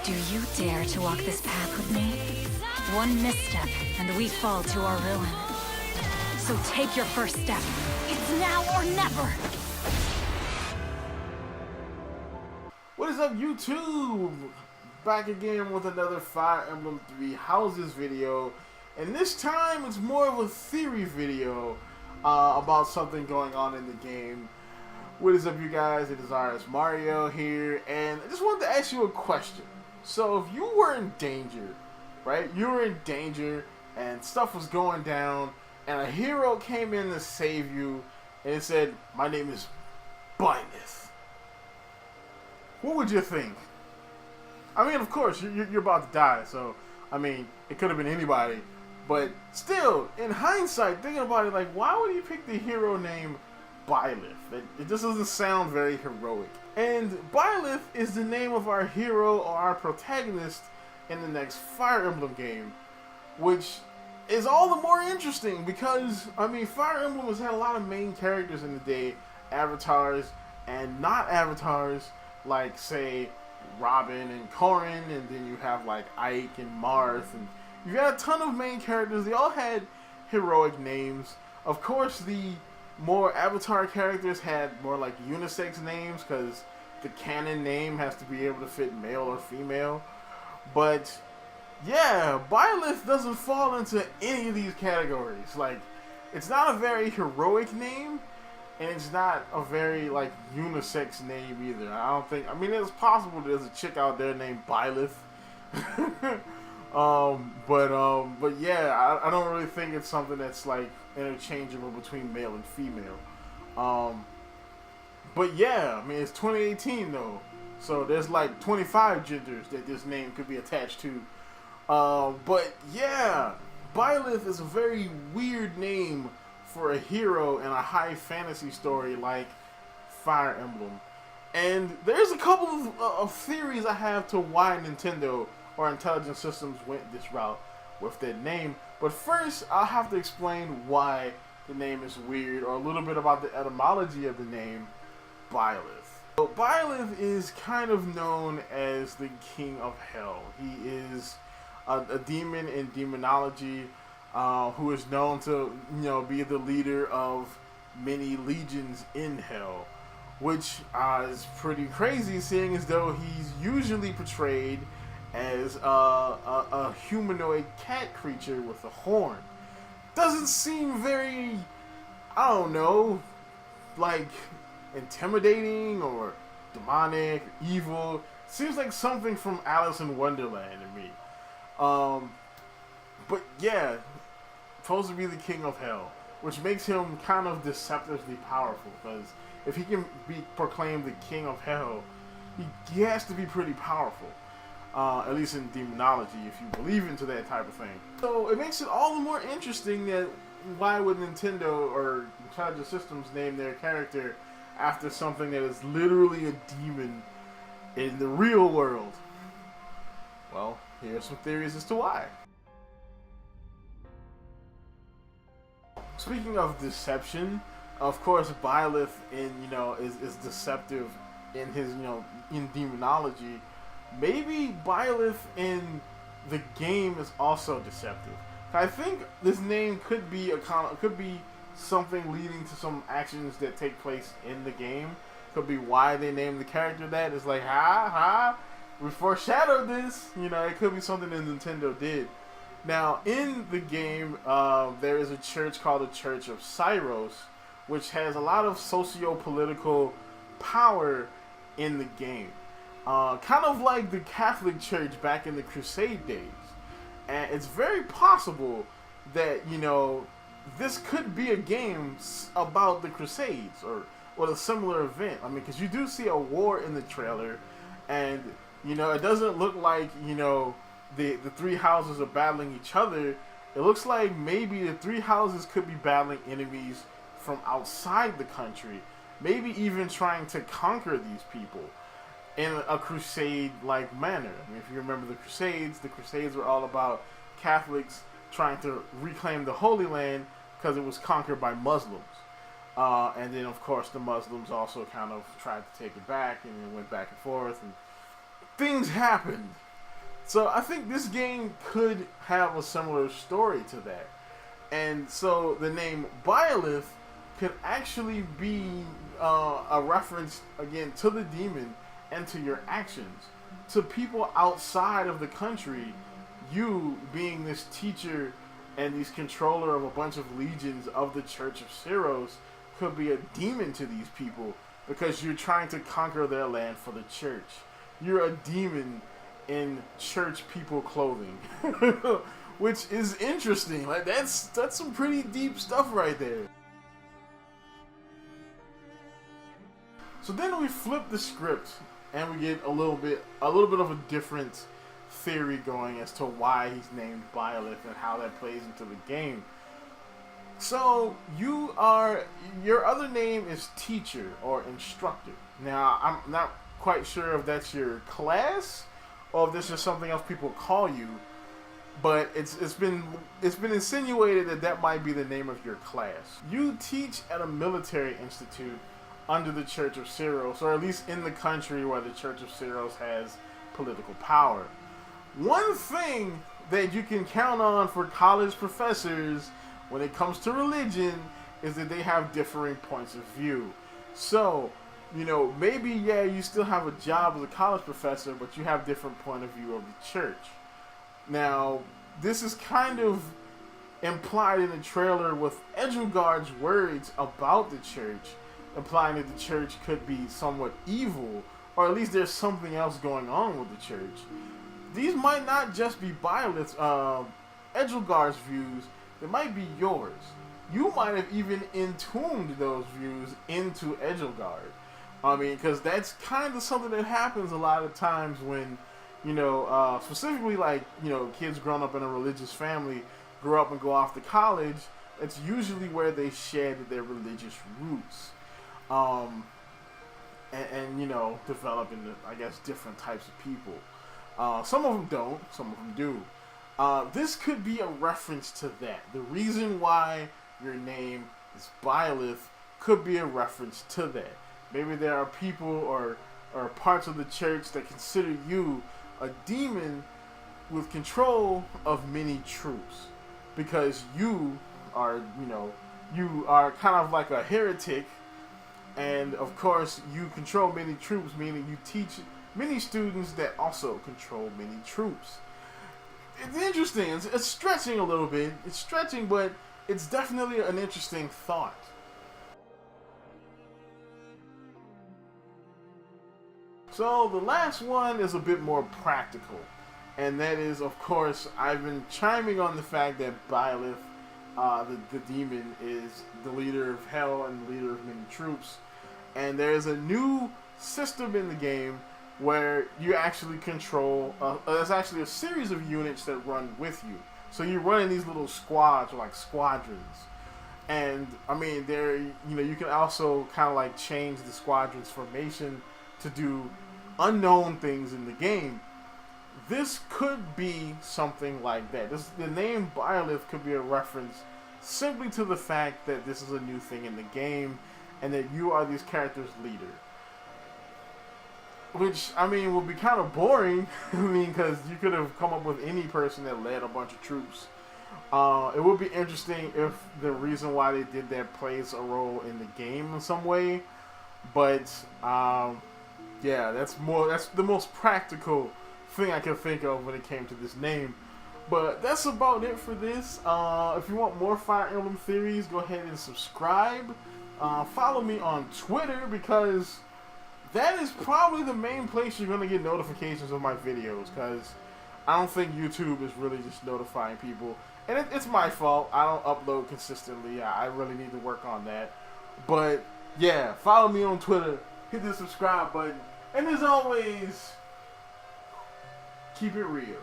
Do you dare to walk this path with me? One misstep, and we fall to our ruin. So take your first step. It's now or never! What is up, YouTube? Back again with another Fire Emblem Three Houses video. And this time, it's more of a theory video about something going on in the game. What is up, you guys? It is RSMario here, and I just wanted to ask you a question. So, if you were in danger, right? You were in danger, and stuff was going down, and a hero came in to save you, and it said, "My name is Byleth." What would you think? I mean, of course, you're about to die, so, I mean, it could have been anybody. But still, in hindsight, thinking about it, like, why would he pick the hero name Byleth? It just doesn't sound very heroic. And Byleth is the name of our hero or our protagonist in the next Fire Emblem game, which is all the more interesting because, I mean, Fire Emblem has had a lot of main characters in the day, avatars and not avatars, like, say, Robin and Corrin, and then you have, like, Ike and Marth, and you've got a ton of main characters. They all had heroic names. Of course, the more avatar characters had more like unisex names because the canon name has to be able to fit male or female. But yeah, Byleth doesn't fall into any of these categories. Like, it's not a very heroic name, and it's not a very like unisex name either. I don't think. I mean, it's possible there's a chick out there named Byleth. But yeah, I don't really think it's something that's like interchangeable between male and female. But yeah, I mean, it's 2018 though, so there's like 25 genders that this name could be attached to. But yeah, Byleth is a very weird name for a hero in a high fantasy story like Fire Emblem. And there's a couple of theories I have to why Nintendo or Intelligent Systems went this route with their name. But first, I'll have to explain why the name is weird, or a little bit about the etymology of the name Byleth. So Byleth is kind of known as the King of Hell. He is a demon in demonology who is known to, be the leader of many legions in Hell, which is pretty crazy, seeing as though he's usually portrayed as a humanoid cat creature with a horn. Doesn't seem very, I don't know, like intimidating or demonic, evil. Seems like something from Alice in Wonderland to me. But yeah, supposed to be the King of Hell, which makes him kind of deceptively powerful, because if he can be proclaimed the King of Hell, he has to be pretty powerful. At least in demonology, if you believe into that type of thing. So it makes it all the more interesting that why would Nintendo or Intelligent Systems name their character after something that is literally a demon in the real world? Well, here are some theories as to why. Speaking of deception, of course, Byleth is deceptive in his in demonology. Maybe Byleth in the game is also deceptive. I think this name could be something leading to some actions that take place in the game. Could be why they named the character that. It's like, we foreshadowed this. It could be something that Nintendo did. Now, in the game, there is a church called the Church of Cyros, which has a lot of socio-political power in the game. Kind of like the Catholic Church back in the Crusade days. And it's very possible that, this could be a game about the Crusades or a similar event. I mean, because you do see a war in the trailer, and, it doesn't look like, the three houses are battling each other. It looks like maybe the three houses could be battling enemies from outside the country. Maybe even trying to conquer these people in a crusade-like manner. I mean, if you remember the Crusades were all about Catholics trying to reclaim the Holy Land because it was conquered by Muslims. And then, of course, the Muslims also kind of tried to take it back, and it went back and forth, and things happened. So I think this game could have a similar story to that. And so the name Byleth could actually be a reference, again, to the demon and to your actions. To people outside of the country, you being this teacher and this controller of a bunch of legions of the Church of Ceros could be a demon to these people because you're trying to conquer their land for the church. You're a demon in church people clothing. Which is interesting. Like that's some pretty deep stuff right there. So then we flip the script and we get a little bit of a different theory going as to why he's named Byleth and how that plays into the game. So your other name is teacher or instructor. Now I'm not quite sure if that's your class or if this is something else people call you, but it's been insinuated that might be the name of your class. You teach at a military institute under the Church of Ceros, or at least in the country where the Church of Ceros has political power. One thing that you can count on for college professors when it comes to religion is that they have differing points of view. So, maybe, you still have a job as a college professor, but you have different point of view of the church. Now, this is kind of implied in the trailer with Edgelgard's words about the church, implying that the church could be somewhat evil, or at least there's something else going on with the church. These might not just be Byleth's, Edgelgard's views, they might be yours. You might have even entombed those views into Edgelgard. I mean, because that's kind of something that happens a lot of times when, specifically like, kids growing up in a religious family grow up and go off to college. It's usually where they shed their religious roots. And develop into, I guess, different types of people. Some of them don't, some of them do. This could be a reference to that. The reason why your name is Byleth could be a reference to that. Maybe there are people or parts of the church that consider you a demon with control of many troops. Because you are kind of like a heretic. And of course, you control many troops, meaning you teach many students that also control many troops. It's interesting. It's stretching a little bit. It's stretching, but it's definitely an interesting thought. So the last one is a bit more practical. And that is, of course, I've been chiming on the fact that Byleth, the demon, is the leader of hell and the leader of many troops. And there's a new system in the game where you actually control, there's actually a series of units that run with you. So you're running these little squads, or like squadrons. And, I mean, you can also kind of like change the squadron's formation to do unknown things in the game. This could be something like that. The name Byleth could be a reference simply to the fact that this is a new thing in the game and that you are these characters' leader. Which, I mean, would be kind of boring. I mean, because you could have come up with any person that led a bunch of troops. It would be interesting if the reason why they did that plays a role in the game in some way. But, yeah, that's the most practical thing I can think of when it came to this name. But that's about it for this. If you want more Fire Emblem theories, go ahead and subscribe. Follow me on Twitter, because that is probably the main place you're going to get notifications of my videos, because I don't think YouTube is really just notifying people. And it's my fault. I don't upload consistently. I really need to work on that. But, yeah, follow me on Twitter. Hit the subscribe button. And as always, keep it real.